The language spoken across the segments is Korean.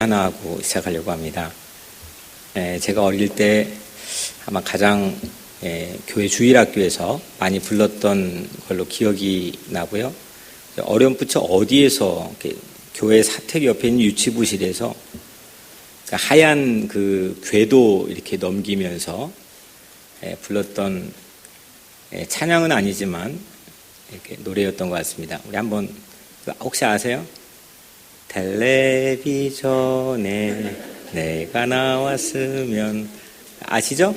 하나 하고 시작하려고 합니다. 제가 어릴 때 아마 가장 교회 주일학교에서 많이 불렀던 걸로 기억이 나고요. 어렴풋이 어디에서 교회 사택 옆에 있는 유치부실에서 하얀 그 궤도 이렇게 넘기면서 불렀던 찬양은 아니지만 이렇게 노래였던 것 같습니다. 우리 한번 혹시 아세요? 텔레비전에 내가 나왔으면 아시죠?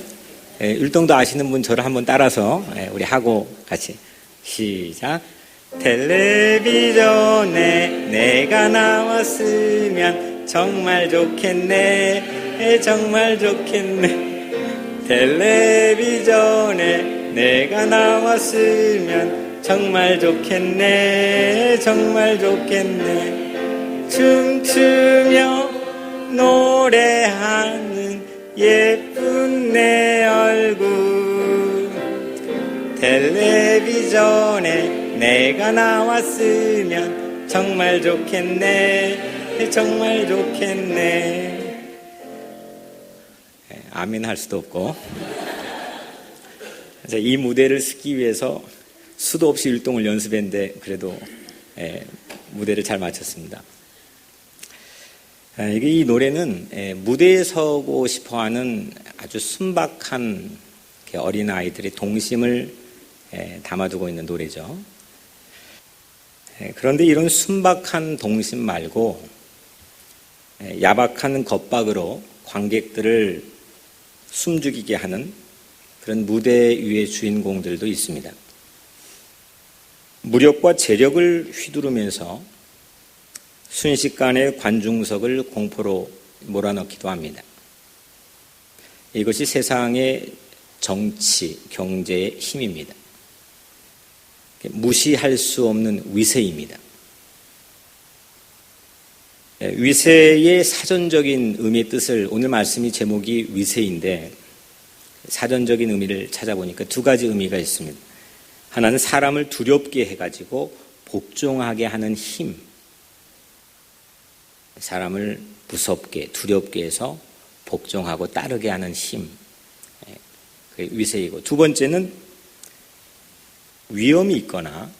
율동도 아시는 분 저를 한번 따라서 우리 하고 같이 시작. 텔레비전에 내가 나왔으면 정말 좋겠네, 정말 좋겠네. 텔레비전에 내가 나왔으면 정말 좋겠네, 정말 좋겠네. 춤추며 노래하는 예쁜 내 얼굴, 텔레비전에 내가 나왔으면 정말 좋겠네, 정말 좋겠네. 아멘 할 수도 없고. 이 무대를 쓰기 위해서 수도 없이 율동을 연습했는데 그래도 무대를 잘 마쳤습니다. 이 노래는 무대에 서고 싶어하는 아주 순박한 어린아이들의 동심을 담아두고 있는 노래죠. 그런데 이런 순박한 동심 말고 야박한 겉박으로 관객들을 숨죽이게 하는 그런 무대 위의 주인공들도 있습니다. 무력과 재력을 휘두르면서 순식간에 관중석을 공포로 몰아넣기도 합니다. 이것이 세상의 정치, 경제의 힘입니다. 무시할 수 없는 위세입니다. 위세의 사전적인 의미의 뜻을, 오늘 말씀이 제목이 위세인데 사전적인 의미를 찾아보니까 두 가지 의미가 있습니다. 하나는 사람을 두렵게 해가지고 복종하게 하는 힘, 사람을 무섭게 두렵게 해서 복종하고 따르게 하는 힘, 그게 위세이고, 두 번째는 위험이 있거나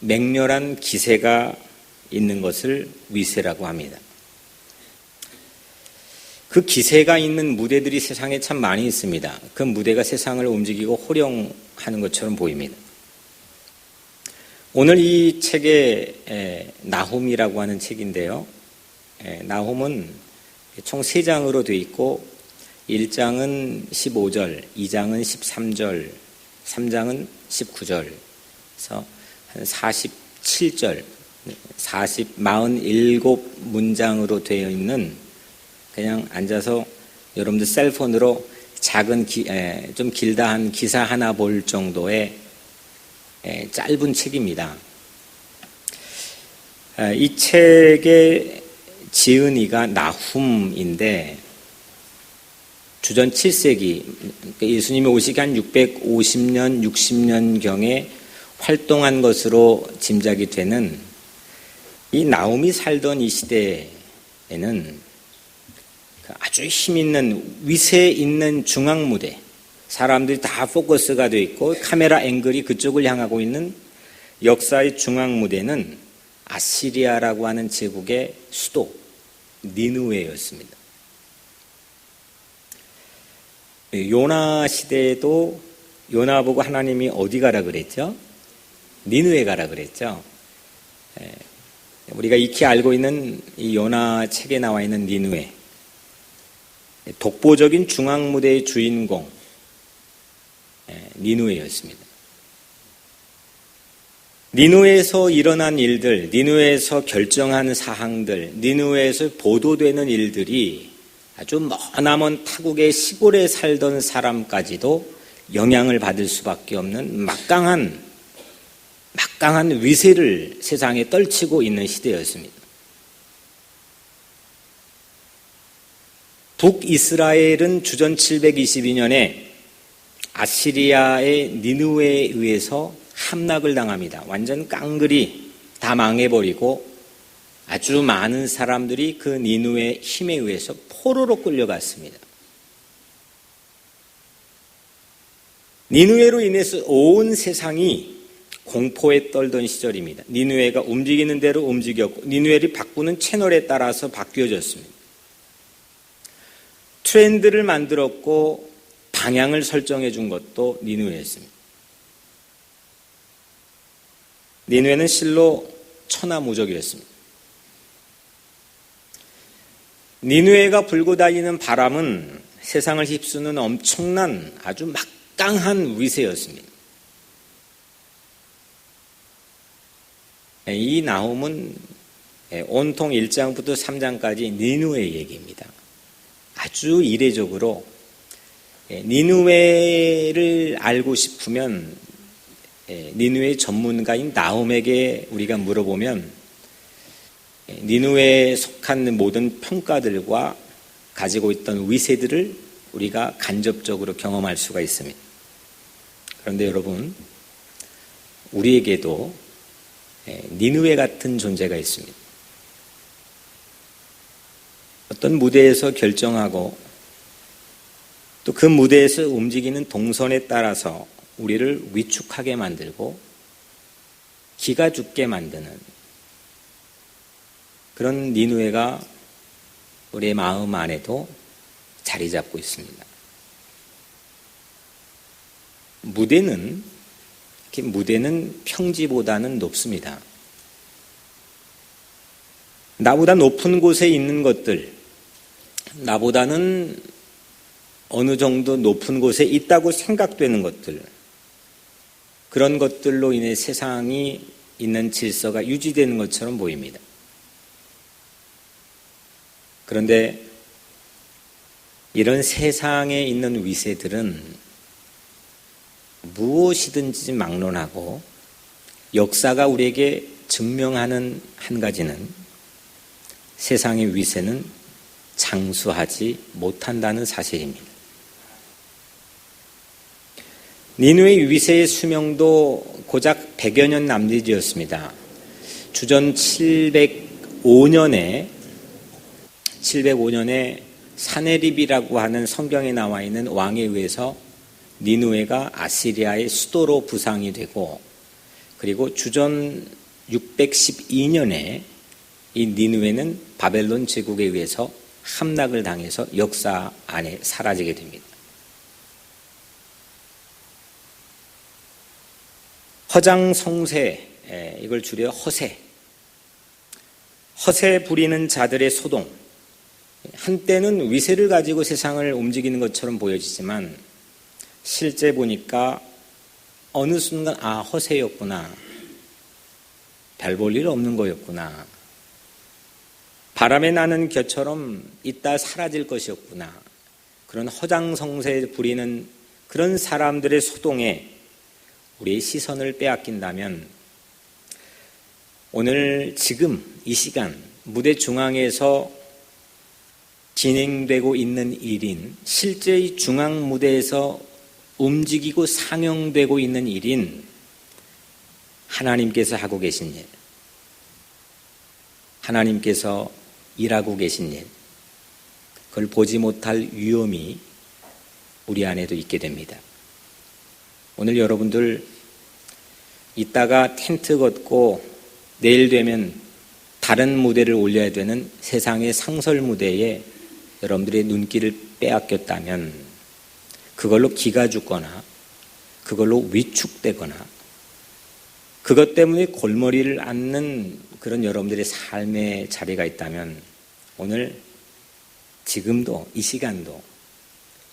맹렬한 기세가 있는 것을 위세라고 합니다. 그 기세가 있는 무대들이 세상에 참 많이 있습니다. 그 무대가 세상을 움직이고 호령하는 것처럼 보입니다. 오늘 이 책의 나훔이라고 하는 책인데요. 나훔은 총 3장으로 되어 있고 1장은 15절, 2장은 13절, 3장은 19절, 그래서 한 47절, 47문장으로 되어 있는, 그냥 앉아서 여러분들 셀폰으로 작은 좀 길다 한 기사 하나 볼 정도의 짧은 책입니다. 이 책의 지은이가 나훔인데 주전 7세기, 예수님이 오시기 한 650년, 60년경에 활동한 것으로 짐작이 되는 이 나훔이 살던 이 시대에는 아주 힘있는 위세 있는 중앙무대, 사람들이 다 포커스가 되어 있고 카메라 앵글이 그쪽을 향하고 있는 역사의 중앙무대는 아시리아라고 하는 제국의 수도 니느웨였습니다. 요나 시대에도 요나 보고 하나님이 어디 가라 그랬죠? 니느웨 가라 그랬죠. 우리가 익히 알고 있는 이 요나 책에 나와 있는 니느웨, 독보적인 중앙무대의 주인공 니느웨였습니다. 니느웨에서 일어난 일들, 니느웨에서 결정한 사항들, 니느웨에서 보도되는 일들이 아주 머나먼 타국의 시골에 살던 사람까지도 영향을 받을 수밖에 없는 막강한 위세를 세상에 떨치고 있는 시대였습니다. 북이스라엘은 주전 722년에 아시리아의 니느웨에 의해서 함락을 당합니다. 완전 깡그리 다 망해버리고 아주 많은 사람들이 그 니누의 힘에 의해서 포로로 끌려갔습니다. 니누에로 인해서 온 세상이 공포에 떨던 시절입니다. 니누에가 움직이는 대로 움직였고 니누엘이 바꾸는 채널에 따라서 바뀌어졌습니다. 트렌드를 만들었고 방향을 설정해 준 것도 니누에였습니다. 니누에는 실로 천하무적이었습니다. 니누에가 불고 다니는 바람은 세상을 휩쓰는 엄청난 아주 막강한 위세였습니다. 이 나훔은 온통 1장부터 3장까지 니누의 얘기입니다. 아주 이례적으로 니누에를 알고 싶으면 니누의 전문가인 나훔에게 우리가 물어보면 니누에 속한 모든 평가들과 가지고 있던 위세들을 우리가 간접적으로 경험할 수가 있습니다. 그런데 여러분, 우리에게도 니누에 같은 존재가 있습니다. 어떤 무대에서 결정하고 또 그 무대에서 움직이는 동선에 따라서 우리를 위축하게 만들고 기가 죽게 만드는 그런 니누에가 우리의 마음 안에도 자리 잡고 있습니다. 무대는 평지보다는 높습니다. 나보다 높은 곳에 있는 것들, 나보다는 어느 정도 높은 곳에 있다고 생각되는 것들, 그런 것들로 인해 세상이 있는 질서가 유지되는 것처럼 보입니다. 그런데 이런 세상에 있는 위세들은 무엇이든지 막론하고 역사가 우리에게 증명하는 한 가지는 세상의 위세는 장수하지 못한다는 사실입니다. 니누의 위세의 수명도 고작 100여 년 남짓이었습니다. 주전 705년에 사네립이라고 하는 성경에 나와 있는 왕에 의해서 니누에가 아시리아의 수도로 부상이 되고, 그리고 주전 612년에 이 니누에는 바벨론 제국에 의해서 함락을 당해서 역사 안에 사라지게 됩니다. 허장성세, 이걸 줄여 허세 부리는 자들의 소동, 한때는 위세를 가지고 세상을 움직이는 것처럼 보여지지만 실제 보니까 어느 순간 허세였구나, 별 볼 일 없는 거였구나, 바람에 나는 겨처럼 있다 사라질 것이었구나, 그런 허장성세 부리는 그런 사람들의 소동에 우리의 시선을 빼앗긴다면 오늘 지금 이 시간 무대 중앙에서 진행되고 있는 일인, 실제 이 중앙 무대에서 움직이고 상영되고 있는 일인 하나님께서 하고 계신 일, 하나님께서 일하고 계신 일, 그걸 보지 못할 위험이 우리 안에도 있게 됩니다. 오늘 여러분들 이따가 텐트 걷고 내일 되면 다른 무대를 올려야 되는 세상의 상설 무대에 여러분들의 눈길을 빼앗겼다면 그걸로 기가 죽거나 그걸로 위축되거나 그것 때문에 골머리를 앓는 그런 여러분들의 삶의 자리가 있다면 오늘 지금도 이 시간도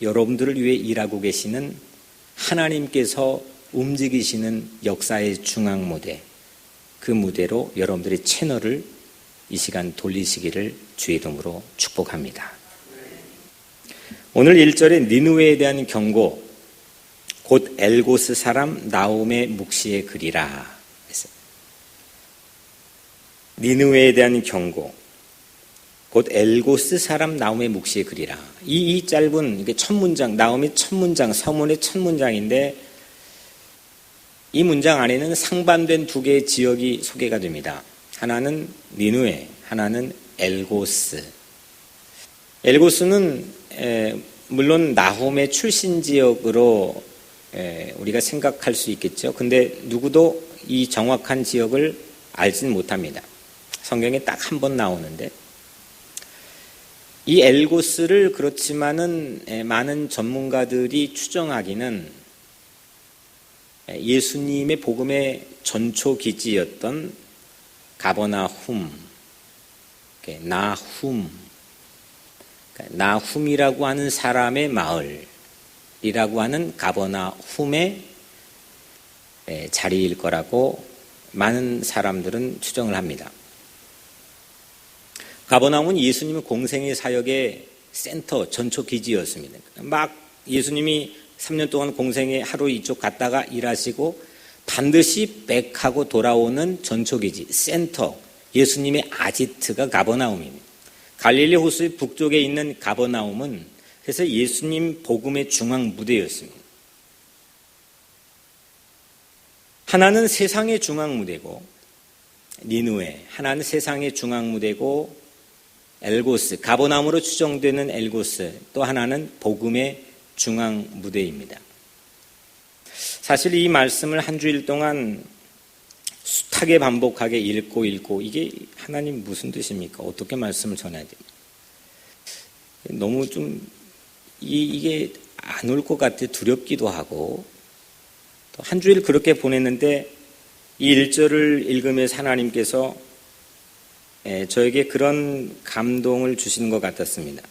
여러분들을 위해 일하고 계시는 하나님께서 움직이시는 역사의 중앙 무대, 그 무대로 여러분들의 채널을 이 시간 돌리시기를 주의 이름으로 축복합니다. 오늘 1절에 니느웨에 대한 경고, 곧 엘고스 사람 나훔의 묵시의 글이라 했어요. 니느웨에 대한 경고, 곧 엘고스 사람 나훔의 묵시의 글이라. 이 짧은 이게 첫 문장, 나훔의 첫 문장, 서문의 첫 문장인데 이 문장 안에는 상반된 두 개의 지역이 소개가 됩니다. 하나는 니느웨, 하나는 엘고스. 엘고스는 물론 나훔의 출신 지역으로 우리가 생각할 수 있겠죠. 근데 누구도 이 정확한 지역을 알지는 못합니다. 성경에 딱 한 번 나오는데 이 엘고스를 그렇지만은 많은 전문가들이 추정하기는 예수님의 복음의 전초 기지였던 가버나훔, 나훔이라고 하는 사람의 마을이라고 하는 가버나훔의 자리일 거라고 많은 사람들은 추정을 합니다. 가버나움은 예수님의 공생의 사역의 센터, 전초 기지였습니다. 막 예수님이 3년 동안 공생에 하루 이쪽 갔다가 일하시고 반드시 백하고 돌아오는 전초 기지, 센터, 예수님의 아지트가 가버나움입니다. 갈릴리 호수의 북쪽에 있는 가버나움은 그래서 예수님 복음의 중앙 무대였습니다. 하나는 세상의 중앙 무대고 니느웨, 하나는 세상의 중앙 무대고 엘고스, 가버나움으로 추정되는 엘고스, 또 하나는 복음의 중앙 무대입니다. 사실 이 말씀을 한 주일 동안 숱하게 반복하게 읽고 이게 하나님 무슨 뜻입니까? 어떻게 말씀을 전해야 됩니까? 너무 좀 이게 안 올 것 같아 두렵기도 하고 또 한 주일 그렇게 보냈는데 이 1절을 읽으면서 하나님께서 저에게 그런 감동을 주시는 것 같았습니다.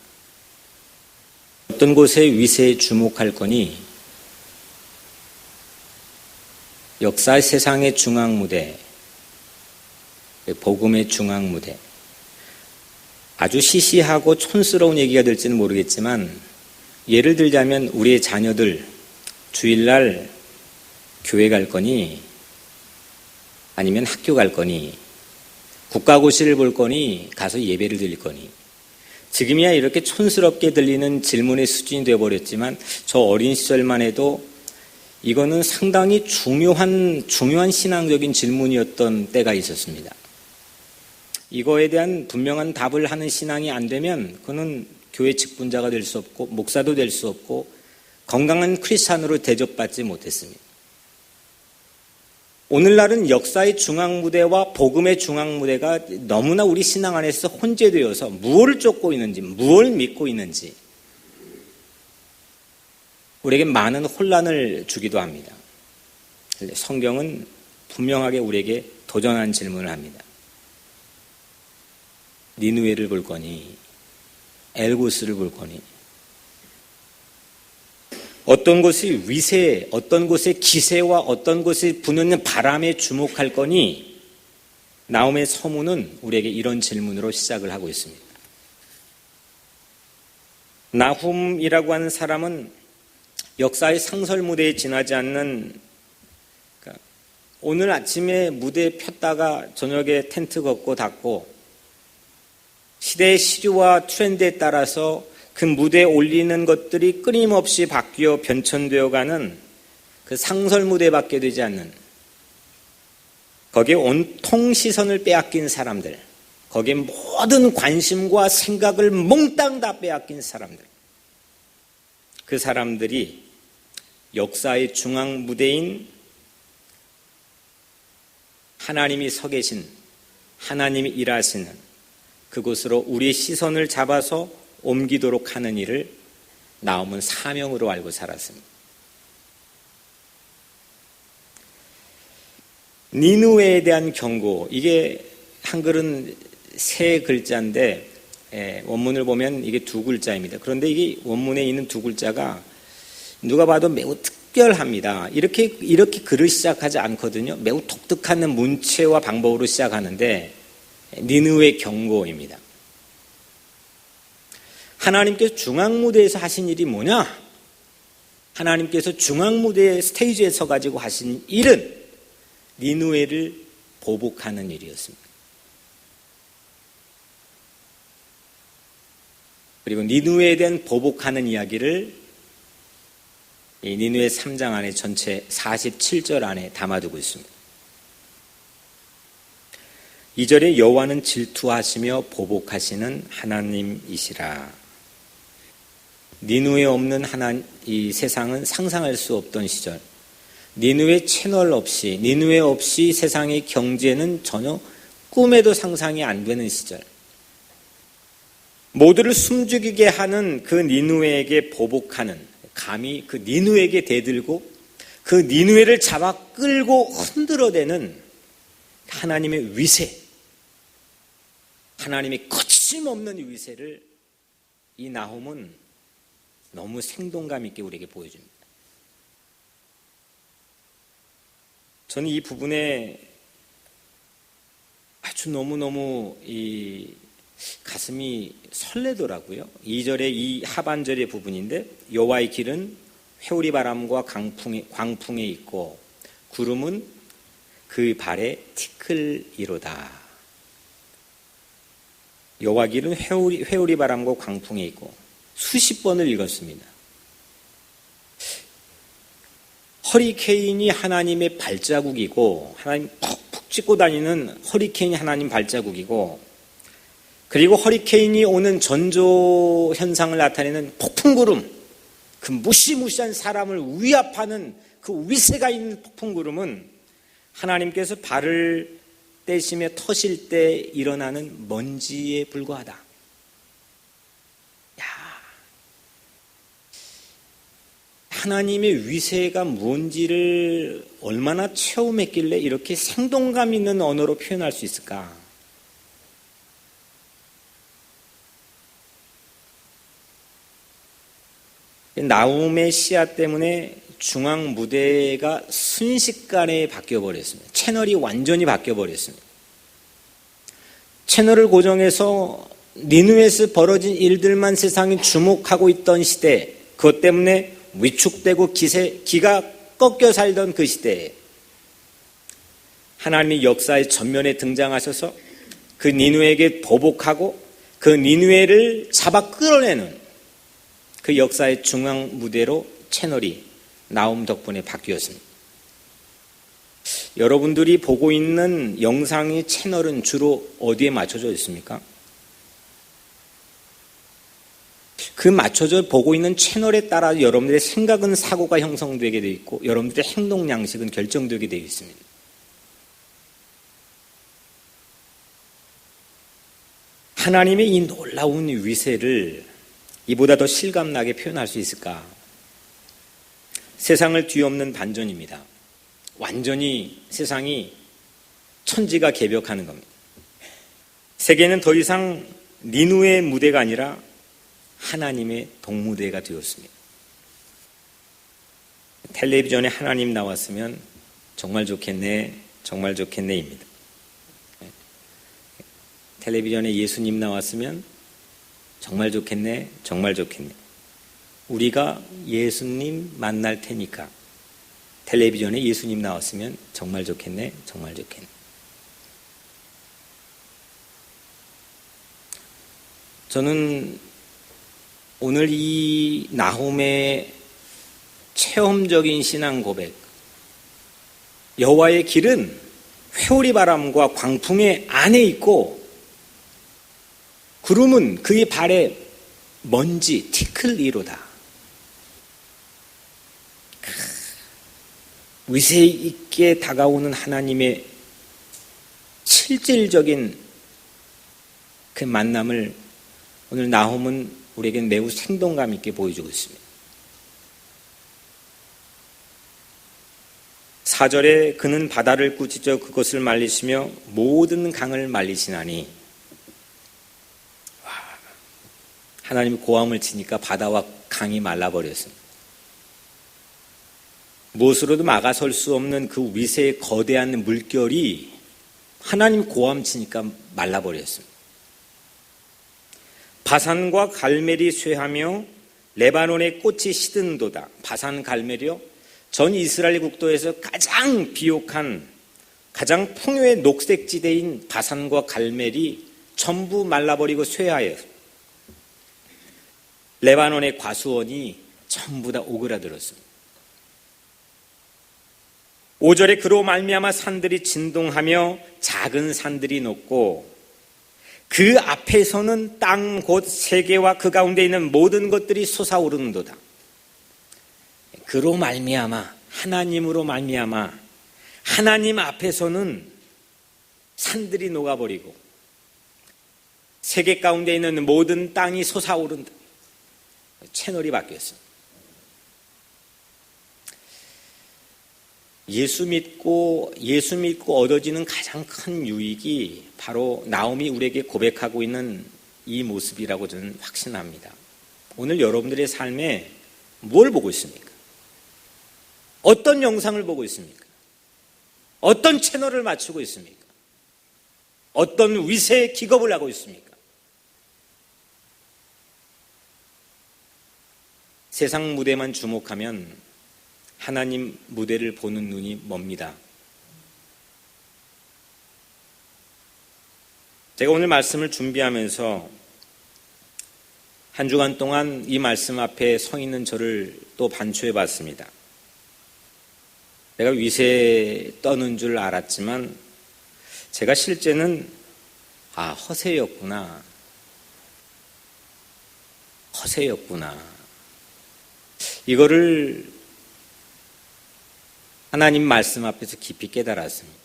어떤 곳의 위세에 주목할 거니 역사의 세상의 중앙무대, 복음의 중앙무대, 아주 시시하고 촌스러운 얘기가 될지는 모르겠지만 예를 들자면 우리의 자녀들 주일날 교회 갈 거니 아니면 학교 갈 거니 국가고시를 볼 거니 가서 예배를 드릴 거니 지금이야 이렇게 촌스럽게 들리는 질문의 수준이 되어버렸지만 저 어린 시절만 해도 이거는 상당히 중요한 신앙적인 질문이었던 때가 있었습니다. 이거에 대한 분명한 답을 하는 신앙이 안 되면 그는 교회 직분자가 될 수 없고 목사도 될 수 없고 건강한 크리스찬으로 대접받지 못했습니다. 오늘날은 역사의 중앙무대와 복음의 중앙무대가 너무나 우리 신앙 안에서 혼재되어서 무엇을 쫓고 있는지 무엇을 믿고 있는지 우리에게 많은 혼란을 주기도 합니다. 성경은 분명하게 우리에게 도전한 질문을 합니다. 니느웨를 볼 거니 엘고스를 볼 거니 어떤 곳의 위세, 어떤 곳의 기세와 어떤 곳의 부는 바람에 주목할 거니 나홈의 서문은 우리에게 이런 질문으로 시작을 하고 있습니다. 나훔이라고 하는 사람은 역사의 상설 무대에 지나지 않는 오늘 아침에 무대 폈다가 저녁에 텐트 걷고 닫고 시대의 시류와 트렌드에 따라서 그 무대에 올리는 것들이 끊임없이 바뀌어 변천되어 가는 그 상설 무대밖에 되지 않는 거기에 온통 시선을 빼앗긴 사람들, 거기에 모든 관심과 생각을 몽땅 다 빼앗긴 사람들, 그 사람들이 역사의 중앙 무대인 하나님이 서 계신, 하나님이 일하시는 그곳으로 우리의 시선을 잡아서 옮기도록 하는 일을 나홈은 사명으로 알고 살았습니다. 니느웨에 대한 경고, 이게 한글은 세 글자인데 원문을 보면 이게 두 글자입니다. 그런데 이게 원문에 있는 두 글자가 누가 봐도 매우 특별합니다. 이렇게 글을 시작하지 않거든요. 매우 독특한 문체와 방법으로 시작하는데 니느웨 경고입니다. 하나님께서 중앙무대에서 하신 일이 뭐냐? 하나님께서 중앙무대 스테이지에 서가지고 하신 일은 니느웨를 보복하는 일이었습니다. 그리고 니느웨에 대한 보복하는 이야기를 이 니느웨 3장 안에 전체 47절 안에 담아두고 있습니다. 2절에 여호와는 질투하시며 보복하시는 하나님이시라. 니누에 없는 이 세상은 상상할 수 없던 시절, 니누에 채널 없이, 니누에 없이 세상의 경제는 전혀 꿈에도 상상이 안 되는 시절, 모두를 숨죽이게 하는 그 니누에게 보복하는, 감히 그 니누에게 대들고 그 니누에를 잡아 끌고 흔들어대는 하나님의 위세, 하나님의 거침없는 위세를 이 나훔은 너무 생동감 있게 우리에게 보여줍니다. 저는 이 부분에 아주 너무너무 이 가슴이 설레더라고요. 2절의 이 하반절의 부분인데, 여호와의 길은 회오리 바람과 광풍에 있고 구름은 그 발에 티끌이로다. 여호와의 길은 회오리 바람과 광풍에 있고, 수십 번을 읽었습니다. 허리케인이 하나님의 발자국이고, 하나님 푹푹 찍고 다니는 허리케인이 하나님 발자국이고, 그리고 허리케인이 오는 전조 현상을 나타내는 폭풍구름, 그 무시무시한 사람을 위압하는 그 위세가 있는 폭풍구름은 하나님께서 발을 떼시며 터실 때 일어나는 먼지에 불과하다. 야, 하나님의 위세가 뭔지를 얼마나 체험했길래 이렇게 생동감 있는 언어로 표현할 수 있을까? 나훔의 씨앗 때문에 중앙 무대가 순식간에 바뀌어버렸습니다. 채널이 완전히 바뀌어버렸습니다. 채널을 고정해서 니느웨에서 벌어진 일들만 세상이 주목하고 있던 시대, 그것 때문에 위축되고 기가 꺾여 살던 그 시대에 하나님이 역사의 전면에 등장하셔서 그 니느웨에게 보복하고 그 니느웨를 잡아 끌어내는 그 역사의 중앙 무대로 채널이 나훔 덕분에 바뀌었습니다. 여러분들이 보고 있는 영상의 채널은 주로 어디에 맞춰져 있습니까? 그 맞춰져 보고 있는 채널에 따라 여러분들의 생각은 사고가 형성되게 되어 있고, 여러분들의 행동 양식은 결정되게 되어 있습니다. 하나님의 이 놀라운 위세를 이보다 더 실감나게 표현할 수 있을까? 세상을 뒤엎는 반전입니다. 완전히 세상이 천지가 개벽하는 겁니다. 세계는 더 이상 니누의 무대가 아니라 하나님의 동무대가 되었습니다. 텔레비전에 하나님 나왔으면 정말 좋겠네, 정말 좋겠네입니다. 텔레비전에 예수님 나왔으면 정말 좋겠네, 정말 좋겠네. 우리가 예수님 만날 테니까 텔레비전에 예수님 나왔으면 정말 좋겠네, 정말 좋겠네. 저는 오늘 이 나훔의 체험적인 신앙 고백, 여호와의 길은 회오리 바람과 광풍의 안에 있고 구름은 그의 발에 먼지, 티끌이로다. 위세 있게 다가오는 하나님의 실질적인 그 만남을 오늘 나훔은 우리에겐 매우 생동감 있게 보여주고 있습니다. 4절에 그는 바다를 꾸짖어 그것을 말리시며 모든 강을 말리시나니, 하나님이 고함을 치니까 바다와 강이 말라버렸습니다. 무엇으로도 막아설 수 없는 그 위세의 거대한 물결이 하나님 고함 치니까 말라버렸습니다. 바산과 갈멜이 쇠하며 레바논의 꽃이 시든도다. 바산 갈멜이요, 전 이스라엘 국도에서 가장 비옥한, 가장 풍요의 녹색지대인 바산과 갈멜이 전부 말라버리고 쇠하였습니다. 레바논의 과수원이 전부 다 오그라들었습니다. 5절에 그로 말미암아 산들이 진동하며 작은 산들이 높고 그 앞에서는 땅 곧 세계와 그 가운데 있는 모든 것들이 솟아오르는도다. 그로 말미암아, 하나님으로 말미암아, 하나님 앞에서는 산들이 녹아버리고 세계 가운데 있는 모든 땅이 솟아오른다. 채널이 바뀌었습니다. 예수 믿고 얻어지는 가장 큰 유익이 바로 나옴이 우리에게 고백하고 있는 이 모습이라고 저는 확신합니다. 오늘 여러분들의 삶에 뭘 보고 있습니까? 어떤 영상을 보고 있습니까? 어떤 채널을 맞추고 있습니까? 어떤 위세의 기겁을 하고 있습니까? 세상 무대만 주목하면 하나님 무대를 보는 눈이 멉니다. 제가 오늘 말씀을 준비하면서 한 주간 동안 이 말씀 앞에 서 있는 저를 또 반추해 봤습니다. 내가 위세 떠는 줄 알았지만 제가 실제는 허세였구나. 이거를 하나님 말씀 앞에서 깊이 깨달았습니다.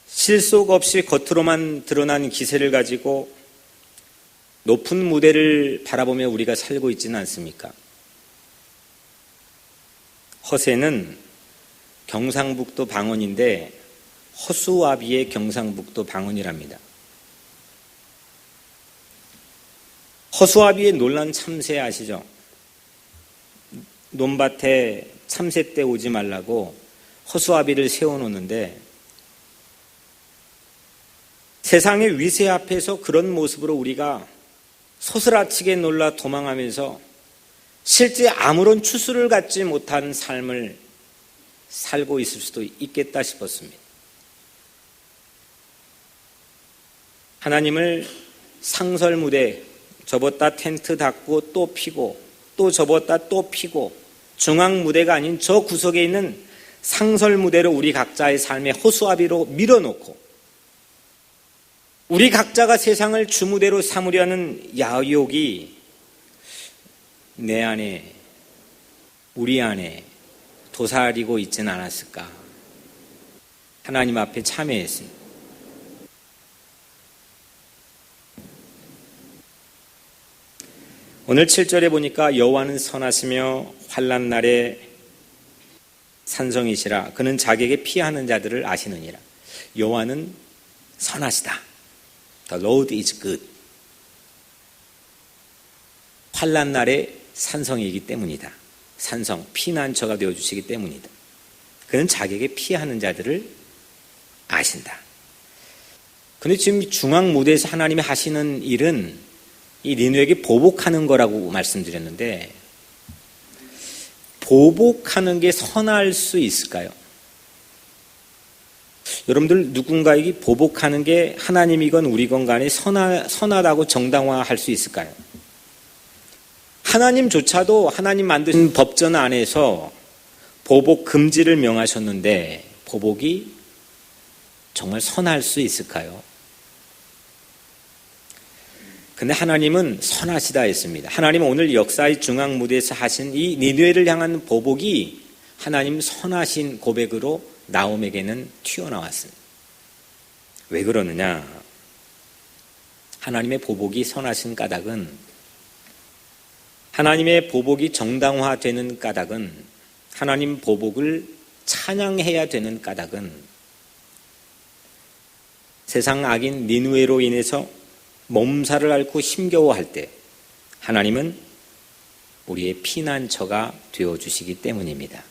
실속 없이 겉으로만 드러난 기세를 가지고 높은 무대를 바라보며 우리가 살고 있지는 않습니까? 허세는 경상북도 방언인데 허수아비의 경상북도 방언이랍니다. 허수아비의 논란 참새 아시죠? 논밭에 참새 때 오지 말라고 허수아비를 세워놓는데 세상의 위세 앞에서 그런 모습으로 우리가 소스라치게 놀라 도망하면서 실제 아무런 추수를 갖지 못한 삶을 살고 있을 수도 있겠다 싶었습니다. 하나님을 상설 무대 접었다 텐트 닫고 또 피고 또 접었다 또 피고 중앙 무대가 아닌 저 구석에 있는 상설 무대로 우리 각자의 삶의 허수아비로 밀어놓고 우리 각자가 세상을 주무대로 삼으려는 야욕이 내 안에, 우리 안에 도사리고 있지는 않았을까? 하나님 앞에 참회했습니다. 오늘 7절에 보니까 여호와는 선하시며 환난 날에 산성이시라. 그는 자기에게 피하는 자들을 아시느니라. 여호와는 선하시다. The Lord is good. 환난 날에 산성이기 때문이다. 산성, 피난처가 되어주시기 때문이다. 그는 자기에게 피하는 자들을 아신다. 그런데 지금 중앙 무대에서 하나님이 하시는 일은 이 니느웨에게 보복하는 거라고 말씀드렸는데 보복하는 게 선할 수 있을까요? 여러분들 누군가에게 보복하는 게 하나님이건 우리건 간에 선하다고 정당화할 수 있을까요? 하나님조차도 하나님 만드신 법전 안에서 보복 금지를 명하셨는데 보복이 정말 선할 수 있을까요? 근데 하나님은 선하시다 했습니다. 하나님은 오늘 역사의 중앙 무대에서 하신 이 니느웨를 향한 보복이 하나님 선하신 고백으로 나옴에게는 튀어나왔습니다. 왜 그러느냐? 하나님의 보복이 선하신 까닭은, 하나님의 보복이 정당화되는 까닭은, 하나님 보복을 찬양해야 되는 까닭은 세상 악인 니느웨로 인해서 몸살을 앓고 힘겨워할 때 하나님은 우리의 피난처가 되어주시기 때문입니다.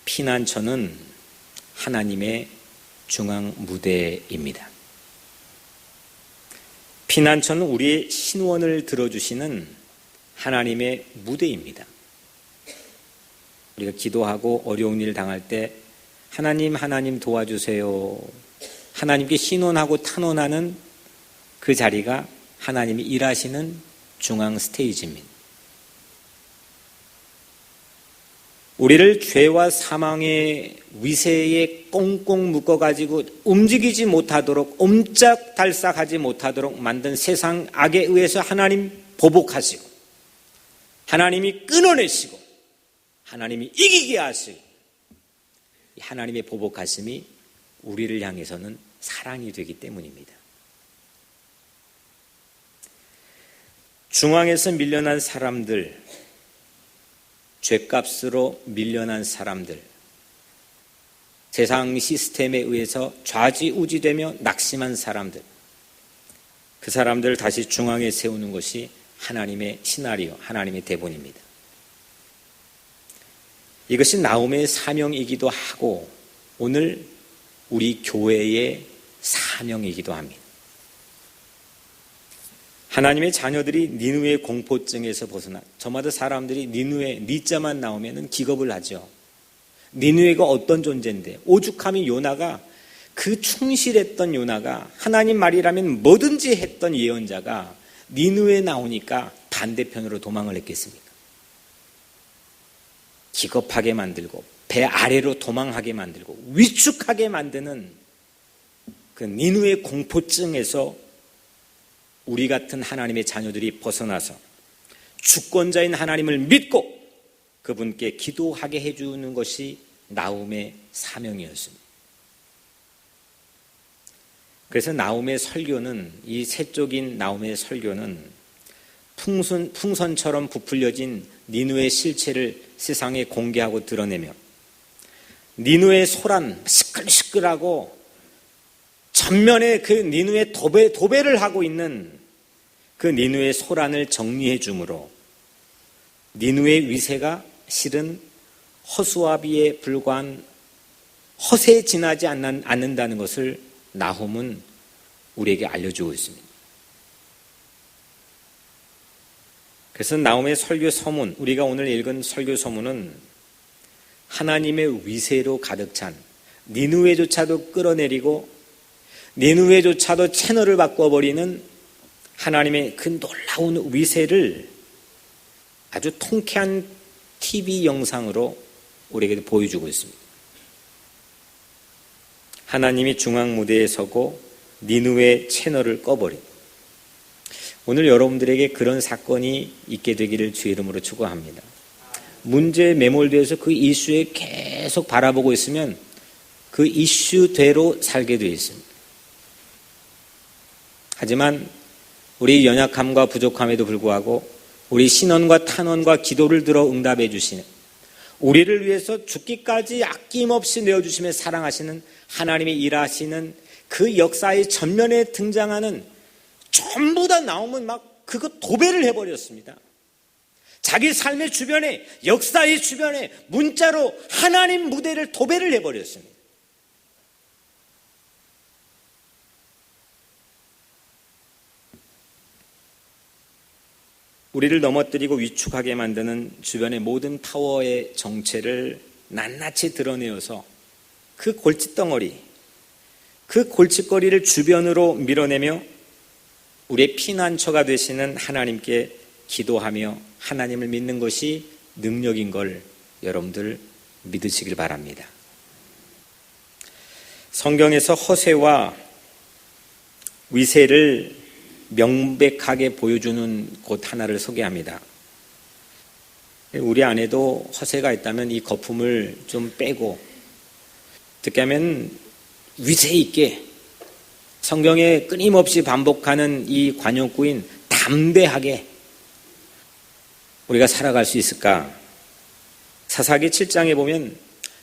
피난처는 하나님의 중앙 무대입니다. 피난처는 우리의 신원을 들어주시는 하나님의 무대입니다. 우리가 기도하고 어려운 일 당할 때 하나님 도와주세요. 하나님께 신원하고 탄원하는 그 자리가 하나님이 일하시는 중앙 스테이지입니다. 우리를 죄와 사망의 위세에 꽁꽁 묶어가지고 움직이지 못하도록 옴짝달싹하지 못하도록 만든 세상 악에 의해서 하나님 보복하시고 하나님이 끊어내시고 하나님이 이기게 하시고 하나님의 보복하심이 우리를 향해서는 사랑이 되기 때문입니다. 중앙에서 밀려난 사람들, 죗값으로 밀려난 사람들, 세상 시스템에 의해서 좌지우지되며 낙심한 사람들, 그 사람들을 다시 중앙에 세우는 것이 하나님의 시나리오, 하나님의 대본입니다. 이것이 나움의 사명이기도 하고 오늘 우리 교회의 사명이기도 합니다. 하나님의 자녀들이 니느웨의 공포증에서 벗어나, 저마다 사람들이 니느웨 니자만 나오면 기겁을 하죠. 니느웨가 어떤 존재인데, 오죽하면 요나가, 그 충실했던 요나가 하나님 말이라면 뭐든지 했던 예언자가 니느웨에 나오니까 반대편으로 도망을 했겠습니까? 기겁하게 만들고 배 아래로 도망하게 만들고 위축하게 만드는 그 니느웨의 공포증에서 우리 같은 하나님의 자녀들이 벗어나서 주권자인 하나님을 믿고 그분께 기도하게 해주는 것이 나움의 사명이었습니다. 그래서 나움의 설교는, 이 세쪽인 나움의 설교는 풍선처럼 부풀려진 니느웨의 실체를 세상에 공개하고 드러내며 니느웨의 소란, 시끌시끌하고 전면에 그 니느웨 도배를 하고 있는 그 니느웨 소란을 정리해 주므로 니느웨 위세가 실은 허수아비에 불과한 허세에 지나지 않는다는 것을 나훔은 우리에게 알려주고 있습니다. 그래서 나훔의 설교 서문, 우리가 오늘 읽은 설교 서문은 하나님의 위세로 가득 찬, 니느웨조차도 끌어내리고 니느웨조차도 채널을 바꿔버리는 하나님의 그 놀라운 위세를 아주 통쾌한 TV 영상으로 우리에게 보여주고 있습니다. 하나님이 중앙 무대에 서고 니느웨 채널을 꺼버린, 오늘 여러분들에게 그런 사건이 있게 되기를 주의 이름으로 축원합니다. 문제에 매몰되어서 그 이슈에 계속 바라보고 있으면 그 이슈대로 살게 되어 있습니다. 하지만 우리 연약함과 부족함에도 불구하고 우리 신원과 탄원과 기도를 들어 응답해 주시는, 우리를 위해서 죽기까지 아낌없이 내어주시며 사랑하시는 하나님이 일하시는 그 역사의 전면에 등장하는, 전부 다 나오면 막 그거 도배를 해버렸습니다. 자기 삶의 주변에, 역사의 주변에 문자로 하나님 무대를 도배를 해버렸습니다. 우리를 넘어뜨리고 위축하게 만드는 주변의 모든 파워의 정체를 낱낱이 드러내어서 그 골칫덩어리, 그 골칫거리를 주변으로 밀어내며 우리의 피난처가 되시는 하나님께 기도하며 하나님을 믿는 것이 능력인 걸 여러분들 믿으시길 바랍니다. 성경에서 허세와 위세를 명백하게 보여주는 곳 하나를 소개합니다. 우리 안에도 허세가 있다면 이 거품을 좀 빼고, 어떻게 하면 위세 있게 성경에 끊임없이 반복하는 이 관용구인 담대하게 우리가 살아갈 수 있을까? 사사기 7장에 보면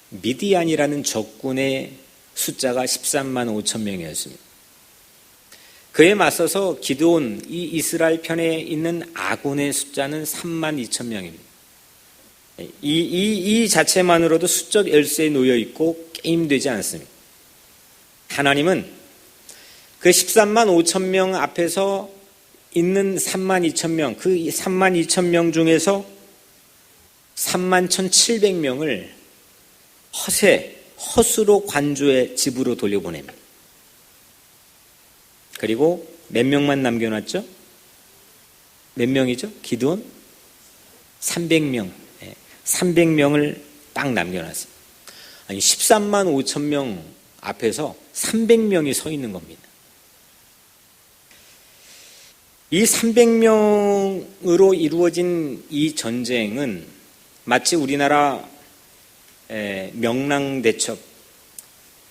미디안이라는 적군의 숫자가 13만 5천 명이었습니다. 그에 맞서서 기드온, 이 이스라엘 편에 있는 아군의 숫자는 3만 2천 명입니다. 이 자체만으로도 수적 열세에 놓여 있고 게임되지 않습니다. 하나님은 그 13만 5천 명 앞에서 있는 3만 2천 명, 그 3만 2천 명 중에서 3만 1,700명을 허수로 관조의 집으로 돌려보냅니다. 그리고 몇 명만 남겨놨죠? 몇 명이죠? 기드온? 300명. 300명을 딱 남겨놨어요. 아니 13만 5천 명 앞에서 300명이 서 있는 겁니다. 이 300명으로 이루어진 이 전쟁은 마치 우리나라 명랑대첩,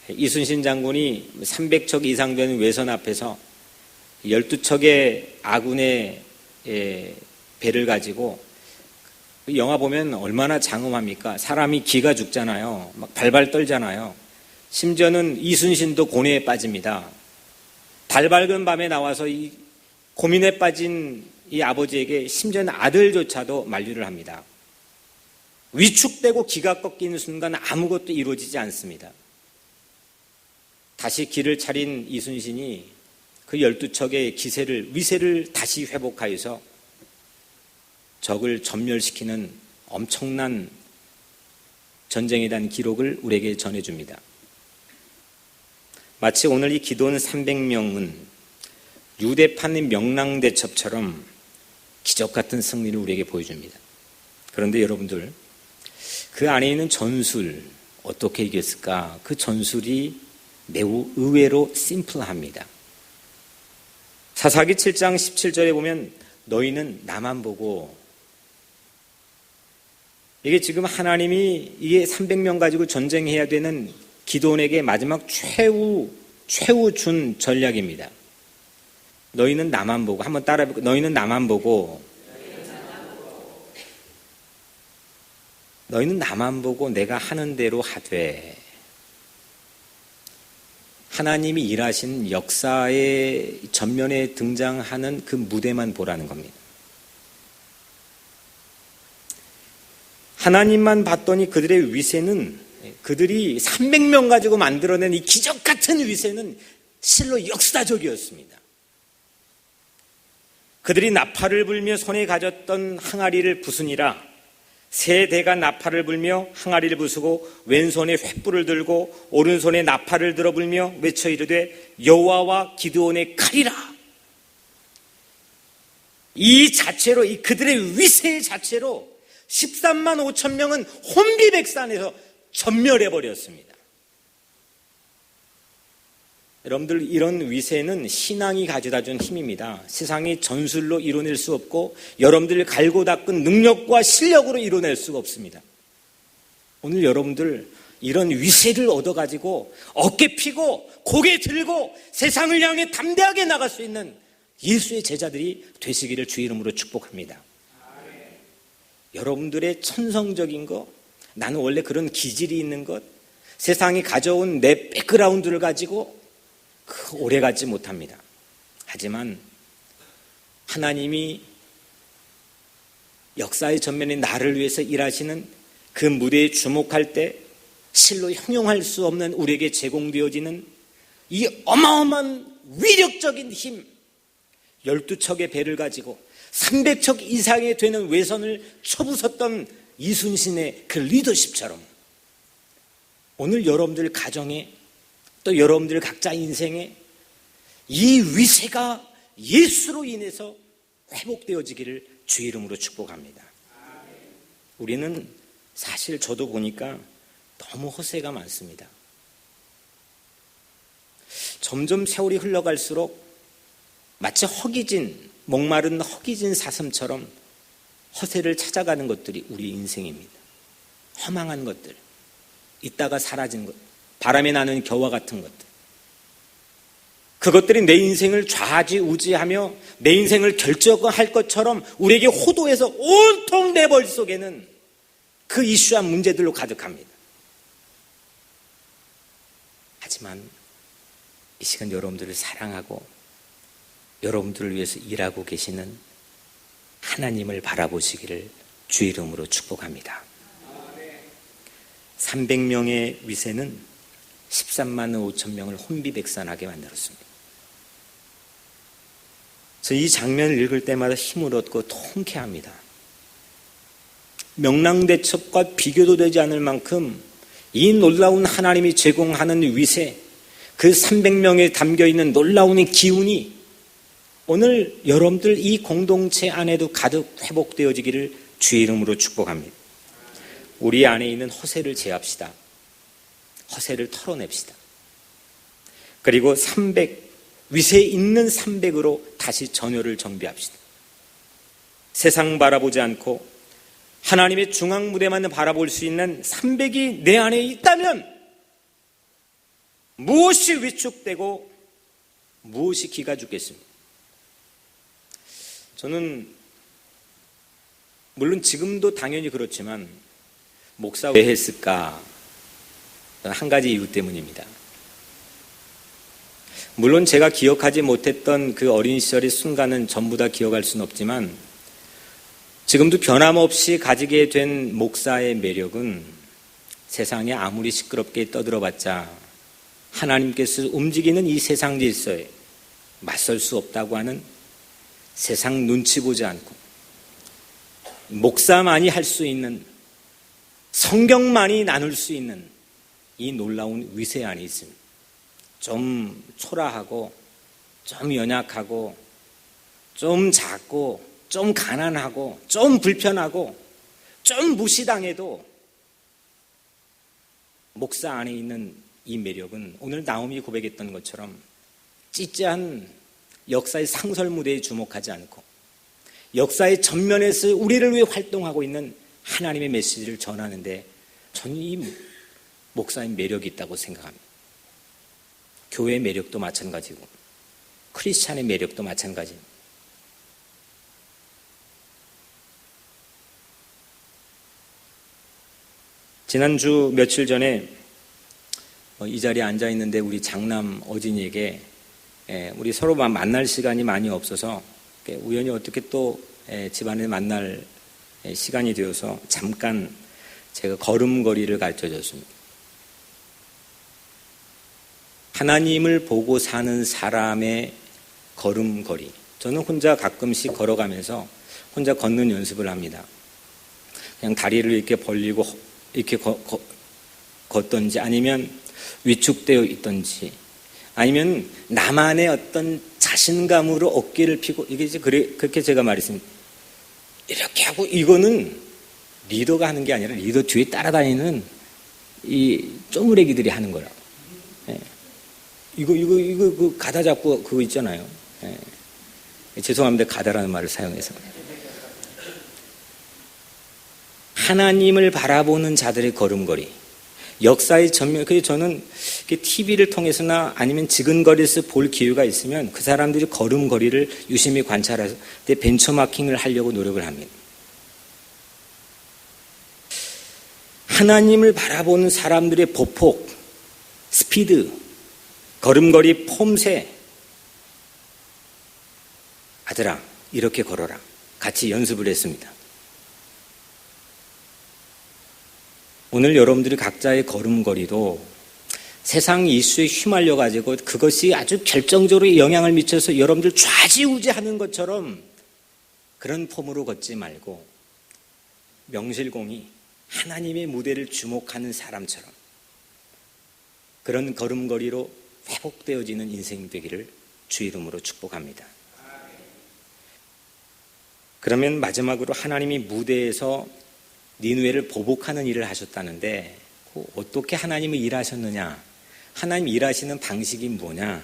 이순신 장군이 300척 이상 되는 외선 앞에서 12척의 아군의 배를 가지고, 영화 보면 얼마나 장엄합니까? 사람이 기가 죽잖아요. 막 발발 떨잖아요. 심지어는 이순신도 고뇌에 빠집니다. 달 밝은 밤에 나와서 이 고민에 빠진 이 아버지에게 심지어는 아들조차도 만류를 합니다. 위축되고 기가 꺾이는 순간 아무것도 이루어지지 않습니다. 다시 길을 차린 이순신이 그 12척의 위세를 다시 회복하여서 적을 전멸시키는 엄청난 전쟁에 대한 기록을 우리에게 전해줍니다. 마치 오늘 이 기도원 300명은 유대판의 명랑대첩처럼 기적같은 승리를 우리에게 보여줍니다. 그런데 여러분들, 그 안에 있는 전술, 어떻게 이겼을까? 그 전술이 매우 의외로 심플합니다. 사사기 7장 17절에 보면 너희는 나만 보고, 이게 지금 하나님이 이게 300명 가지고 전쟁해야 되는 기도원에게 마지막 최후 준 전략입니다. 너희는 나만 보고, 한번 따라해볼까요? 너희는 나만 보고, 너희는 나만 보고 내가 하는 대로 하되. 하나님이 일하신 역사의 전면에 등장하는 그 무대만 보라는 겁니다. 하나님만 봤더니 그들의 위세는, 그들이 300명 가지고 만들어낸 이 기적 같은 위세는 실로 역사적이었습니다. 그들이 나팔을 불며 손에 가졌던 항아리를 부수니라. 세 대가 나팔을 불며 항아리를 부수고 왼손에 횃불을 들고 오른손에 나팔을 들어 불며 외쳐 이르되 여호와와 기드온의 칼이라. 이 자체로, 이 그들의 위세 자체로 13만 5천 명은 혼비백산에서 전멸해버렸습니다. 여러분들, 이런 위세는 신앙이 가져다준 힘입니다. 세상이 전술로 이뤄낼 수 없고 여러분들 갈고 닦은 능력과 실력으로 이뤄낼 수가 없습니다. 오늘 여러분들 이런 위세를 얻어가지고 어깨 피고 고개 들고 세상을 향해 담대하게 나갈 수 있는 예수의 제자들이 되시기를 주의 이름으로 축복합니다. 여러분들의 천성적인 것, 나는 원래 그런 기질이 있는 것, 세상이 가져온 내 백그라운드를 가지고 오래 가지 못합니다. 하지만 하나님이 역사의 전면에 나를 위해서 일하시는 그 무대에 주목할 때 실로 형용할 수 없는 우리에게 제공되어지는 이 어마어마한 위력적인 힘, 12척의 배를 가지고 300척 이상이 되는 외선을 쳐부쉈던 이순신의 그 리더십처럼 오늘 여러분들 가정에, 또 여러분들 각자 인생에 이 위세가 예수로 인해서 회복되어지기를 주의 이름으로 축복합니다. 우리는 사실 저도 보니까 너무 허세가 많습니다. 점점 세월이 흘러갈수록 마치 목마른 허기진 사슴처럼 허세를 찾아가는 것들이 우리 인생입니다. 허망한 것들, 있다가 사라진 것, 바람에 나는 겨와 같은 것들, 그것들이 내 인생을 좌지우지하며 내 인생을 결정할 것처럼 우리에게 호도해서 온통 내 머릿속에는 그 이슈와 문제들로 가득합니다. 하지만 이 시간 여러분들을 사랑하고 여러분들을 위해서 일하고 계시는 하나님을 바라보시기를 주의 이름으로 축복합니다. 300명의 위세는 13만 5천 명을 혼비백산하게 만들었습니다. 저 이 장면을 읽을 때마다 힘을 얻고 통쾌합니다. 명랑대첩과 비교도 되지 않을 만큼 이 놀라운 하나님이 제공하는 위세, 그 300명에 담겨있는 놀라운 기운이 오늘 여러분들 이 공동체 안에도 가득 회복되어지기를 주의 이름으로 축복합니다. 우리 안에 있는 허세를 제합시다. 허세를 털어냅시다. 그리고 위세 있는 300으로 다시 전열을 정비합시다. 세상 바라보지 않고 하나님의 중앙 무대만 바라볼 수 있는 300이 내 안에 있다면 무엇이 위축되고 무엇이 기가 죽겠습니까? 저는 물론 지금도 당연히 그렇지만 목사 왜 했을까? 한 가지 이유 때문입니다. 물론 제가 기억하지 못했던 그 어린 시절의 순간은 전부 다 기억할 수는 없지만 지금도 변함없이 가지게 된 목사의 매력은 세상에 아무리 시끄럽게 떠들어봤자 하나님께서 움직이는 이 세상 질서에 맞설 수 없다고 하는 세상 눈치 보지 않고 목사만이 할 수 있는 성경만이 나눌 수 있는 이 놀라운 위세 안에 있습니다. 좀 초라하고 좀 연약하고 좀 작고 좀 가난하고 좀 불편하고 좀 무시당해도 목사 안에 있는 이 매력은 오늘 나옴이 고백했던 것처럼 찌찌한 역사의 상설 무대에 주목하지 않고 역사의 전면에서 우리를 위해 활동하고 있는 하나님의 메시지를 전하는데 저는 이 목사의 매력이 있다고 생각합니다. 교회의 매력도 마찬가지고 크리스찬의 매력도 마찬가지입니다. 지난주 며칠 전에 이 자리에 앉아 있는데 우리 장남 어진이에게 우리 서로 만날 시간이 많이 없어서 우연히 어떻게 또 집안에 만날 시간이 되어서 잠깐 제가 걸음걸이를 가르쳐 줬습니다. 하나님을 보고 사는 사람의 걸음걸이. 저는 혼자 가끔씩 걸어가면서 혼자 걷는 연습을 합니다. 그냥 다리를 이렇게 벌리고 이렇게 걷던지 아니면 위축되어 있던지 아니면 나만의 어떤 자신감으로 어깨를 펴고 이게 이제 그렇게 제가 말했습니다. 이렇게 하고 이거는 리더가 하는 게 아니라 리더 뒤에 따라다니는 이 쪼무레기들이 하는 거라고. 이거 그 가다 잡고 그거 있잖아요. 죄송합니다. 가다라는 말을 사용해서. 하나님을 바라보는 자들의 걸음걸이. 역사의 전면, 그래서 저는 TV를 통해서나 아니면 지근거리에서 볼 기회가 있으면 그 사람들이 걸음걸이를 유심히 관찰해서 벤처마킹을 하려고 노력을 합니다. 하나님을 바라보는 사람들의 보폭, 스피드, 걸음걸이 폼새. 아들아, 이렇게 걸어라. 같이 연습을 했습니다. 오늘 여러분들이 각자의 걸음걸이도 세상 이슈에 휘말려가지고 그것이 아주 결정적으로 영향을 미쳐서 여러분들 좌지우지하는 것처럼 그런 폼으로 걷지 말고 명실공히 하나님의 무대를 주목하는 사람처럼 그런 걸음걸이로 회복되어지는 인생 되기를 주 이름으로 축복합니다. 그러면 마지막으로 하나님이 무대에서 니느웨를 보복하는 일을 하셨다는데 어떻게 하나님이 일하셨느냐? 하나님 일하시는 방식이 뭐냐?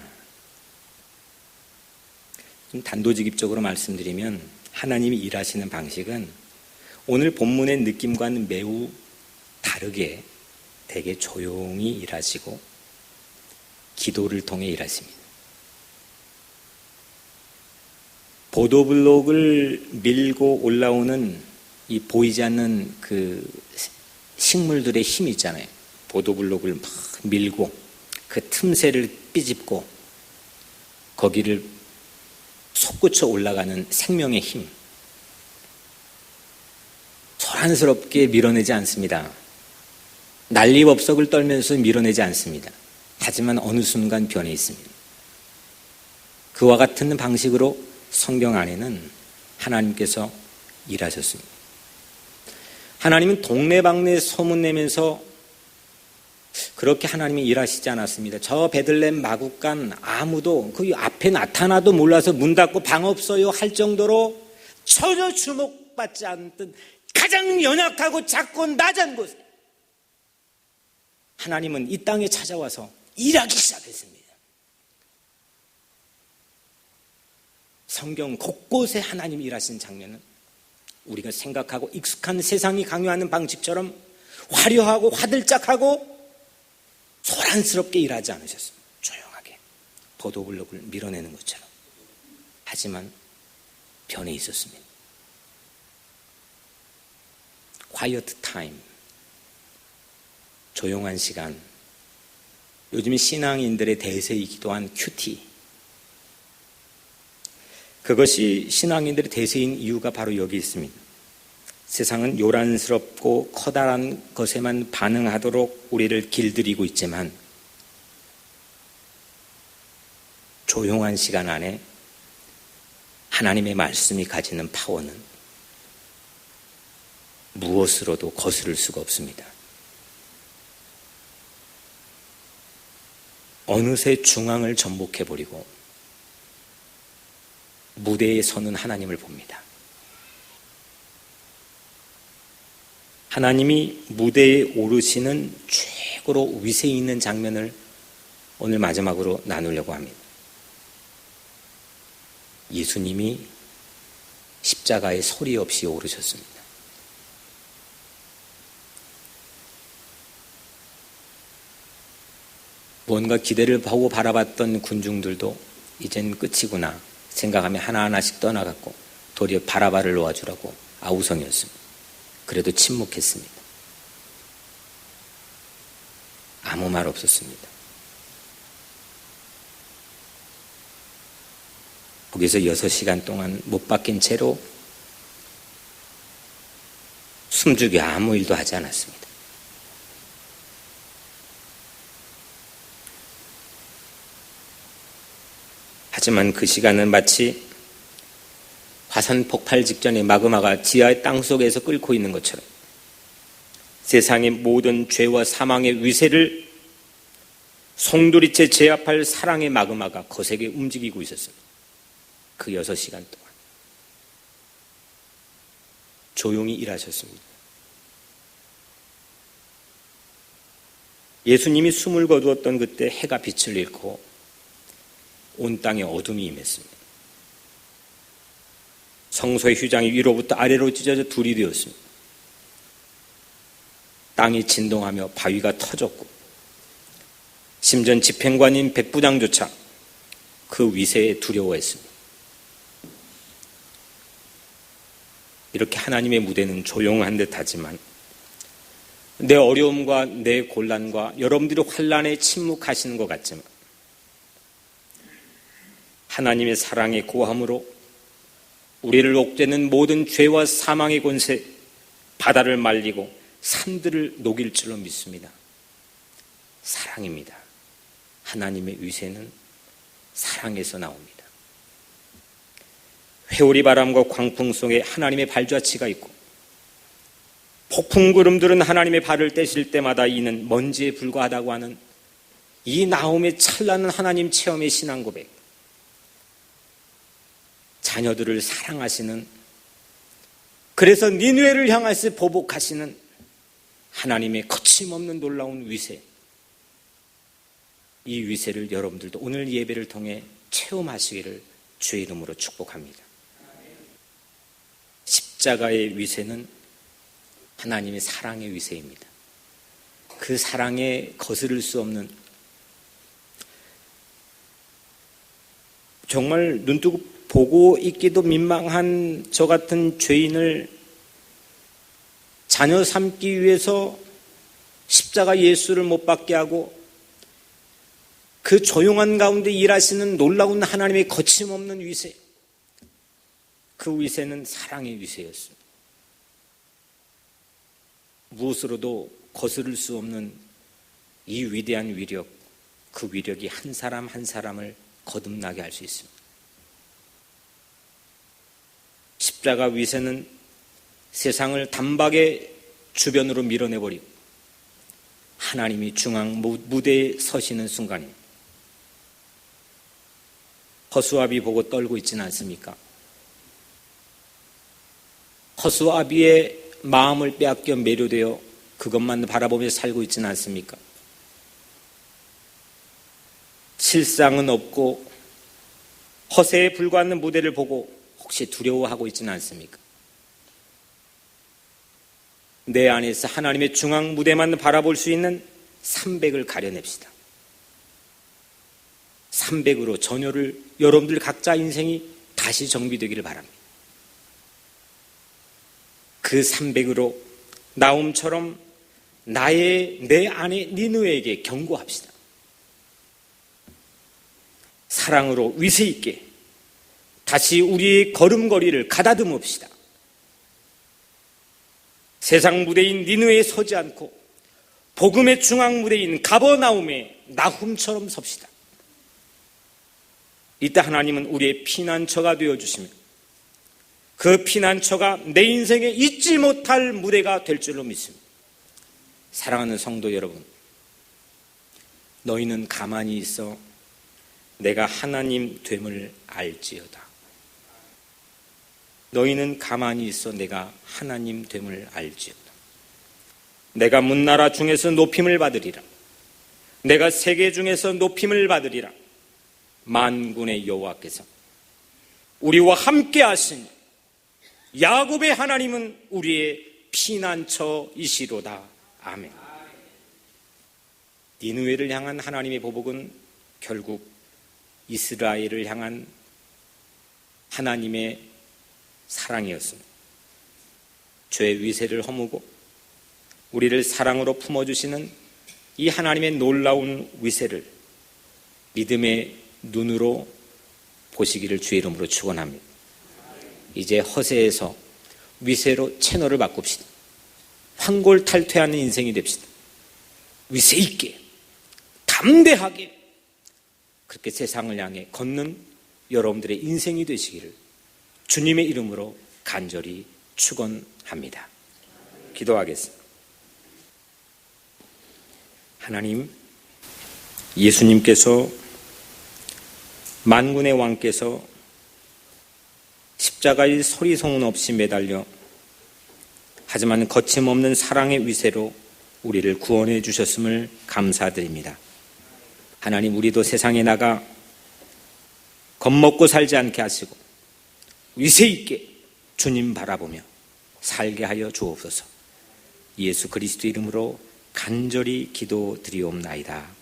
좀 단도직입적으로 말씀드리면 하나님이 일하시는 방식은 오늘 본문의 느낌과는 매우 다르게 되게 조용히 일하시고 기도를 통해 일하십니다. 보도블록을 밀고 올라오는 이 보이지 않는 그 식물들의 힘이 있잖아요. 보도블록을 막 밀고 그 틈새를 삐집고 거기를 솟구쳐 올라가는 생명의 힘. 소란스럽게 밀어내지 않습니다. 난리법석을 떨면서 밀어내지 않습니다. 하지만 어느 순간 변해 있습니다. 그와 같은 방식으로 성경 안에는 하나님께서 일하셨습니다. 하나님은 동네방네 소문내면서 그렇게 하나님이 일하시지 않았습니다. 저 베들레헴 마국간 아무도 그 앞에 나타나도 몰라서 문 닫고 방 없어요 할 정도로 전혀 주목받지 않던 가장 연약하고 작고 낮은 곳에 하나님은 이 땅에 찾아와서 일하기 시작했습니다. 성경 곳곳에 하나님이 일하신 장면은 우리가 생각하고 익숙한 세상이 강요하는 방식처럼 화려하고 화들짝하고 소란스럽게 일하지 않으셨습니다. 조용하게 보도블록을 밀어내는 것처럼. 하지만 변해 있었습니다. quiet time, 조용한 시간. 요즘 신앙인들의 대세이기도 한 큐티. 그것이 신앙인들의 대세인 이유가 바로 여기 있습니다. 세상은 요란스럽고 커다란 것에만 반응하도록 우리를 길들이고 있지만 조용한 시간 안에 하나님의 말씀이 가지는 파워는 무엇으로도 거스를 수가 없습니다. 어느새 중앙을 전복해버리고 무대에 서는 하나님을 봅니다. 하나님이 무대에 오르시는 최고로 위세 있는 장면을 오늘 마지막으로 나누려고 합니다. 예수님이 십자가에 소리 없이 오르셨습니다. 뭔가 기대를 보고 바라봤던 군중들도 이젠 끝이구나 생각하며 하나하나씩 떠나갔고 도리어 바라바를 놓아주라고 아우성이었습니다. 그래도 침묵했습니다. 아무 말 없었습니다. 거기서 6시간 동안 못 박힌 채로 숨죽이 아무 일도 하지 않았습니다. 하지만 그 시간은 마치 화산 폭발 직전에 마그마가 지하의 땅속에서 끓고 있는 것처럼 세상의 모든 죄와 사망의 위세를 송두리째 제압할 사랑의 마그마가 거세게 움직이고 있었습니다. 그 6시간 동안 조용히 일하셨습니다. 예수님이 숨을 거두었던 그때 해가 빛을 잃고 온 땅에 어둠이 임했습니다. 성소의 휘장이 위로부터 아래로 찢어져 둘이 되었습니다. 땅이 진동하며 바위가 터졌고 심지어 집행관인 백부장조차 그 위세에 두려워했습니다. 이렇게 하나님의 무대는 조용한 듯하지만 내 어려움과 내 곤란과 여러분들이 환난에 침묵하시는 것 같지만 하나님의 사랑의 고함으로 우리를 옥죄는 모든 죄와 사망의 권세, 바다를 말리고 산들을 녹일 줄로 믿습니다. 사랑입니다. 하나님의 위세는 사랑에서 나옵니다. 회오리 바람과 광풍 속에 하나님의 발자취가 있고 폭풍 구름들은 하나님의 발을 떼실 때마다 이는 먼지에 불과하다고 하는 이 나홈의 찬란한 하나님 체험의 신앙 고백. 자녀들을 사랑하시는, 그래서 니느웨를 향해서 보복하시는 하나님의 거침없는 놀라운 위세. 이 위세를 여러분들도 오늘 예배를 통해 체험하시기를 주의 이름으로 축복합니다. 십자가의 위세는 하나님의 사랑의 위세입니다. 그 사랑에 거스를 수 없는, 정말 눈뜨고 보고 있기도 민망한 저 같은 죄인을 자녀 삼기 위해서 십자가 예수를 못 받게 하고 그 조용한 가운데 일하시는 놀라운 하나님의 거침없는 위세, 그 위세는 사랑의 위세였습니다. 무엇으로도 거스를 수 없는 이 위대한 위력, 그 위력이 한 사람 한 사람을 거듭나게 할 수 있습니다. 십자가 위세는 세상을 단박에 주변으로 밀어내버리고 하나님이 중앙 무대에 서시는 순간입니다. 허수아비 보고 떨고 있지는 않습니까? 허수아비의 마음을 빼앗겨 매료되어 그것만 바라보며 살고 있지는 않습니까? 실상은 없고 허세에 불과한 무대를 보고 혹시 두려워하고 있지는 않습니까? 내 안에서 하나님의 중앙 무대만 바라볼 수 있는 300을 가려냅시다. 300으로 전열을 여러분들 각자 인생이 다시 정비되기를 바랍니다. 그 300으로 나움처럼 내 안에 니느웨에게 경고합시다. 사랑으로 위세 있게 다시 우리의 걸음걸이를 가다듬읍시다. 세상 무대인 니느웨에 서지 않고 복음의 중앙 무대인 가버나움의 나훔처럼 섭시다. 이때 하나님은 우리의 피난처가 되어주시며 그 피난처가 내 인생에 잊지 못할 무대가 될 줄로 믿습니다. 사랑하는 성도 여러분, 너희는 가만히 있어 내가 하나님 됨을 알지어다. 너희는 가만히 있어 내가 하나님 됨을 알지어다. 내가 문나라 중에서 높임을 받으리라. 내가 세계 중에서 높임을 받으리라. 만군의 여호와께서 우리와 함께 하시니 야곱의 하나님은 우리의 피난처이시로다. 아멘. 니느웨를 향한 하나님의 보복은 결국 이스라엘을 향한 하나님의 사랑이었습니다. 죄의 위세를 허무고 우리를 사랑으로 품어주시는 이 하나님의 놀라운 위세를 믿음의 눈으로 보시기를 주의 이름으로 축원합니다. 이제 허세에서 위세로 채널을 바꿉시다. 환골탈퇴하는 인생이 됩시다. 위세 있게 담대하게 그렇게 세상을 향해 걷는 여러분들의 인생이 되시기를 주님의 이름으로 간절히 축원합니다. 기도하겠습니다. 하나님, 예수님께서 만군의 왕께서 십자가의 소리 소문 없이 매달려 하지만 거침없는 사랑의 위세로 우리를 구원해 주셨음을 감사드립니다. 하나님, 우리도 세상에 나가 겁먹고 살지 않게 하시고 위세 있게 주님 바라보며 살게 하여 주옵소서. 예수 그리스도 이름으로 간절히 기도드리옵나이다.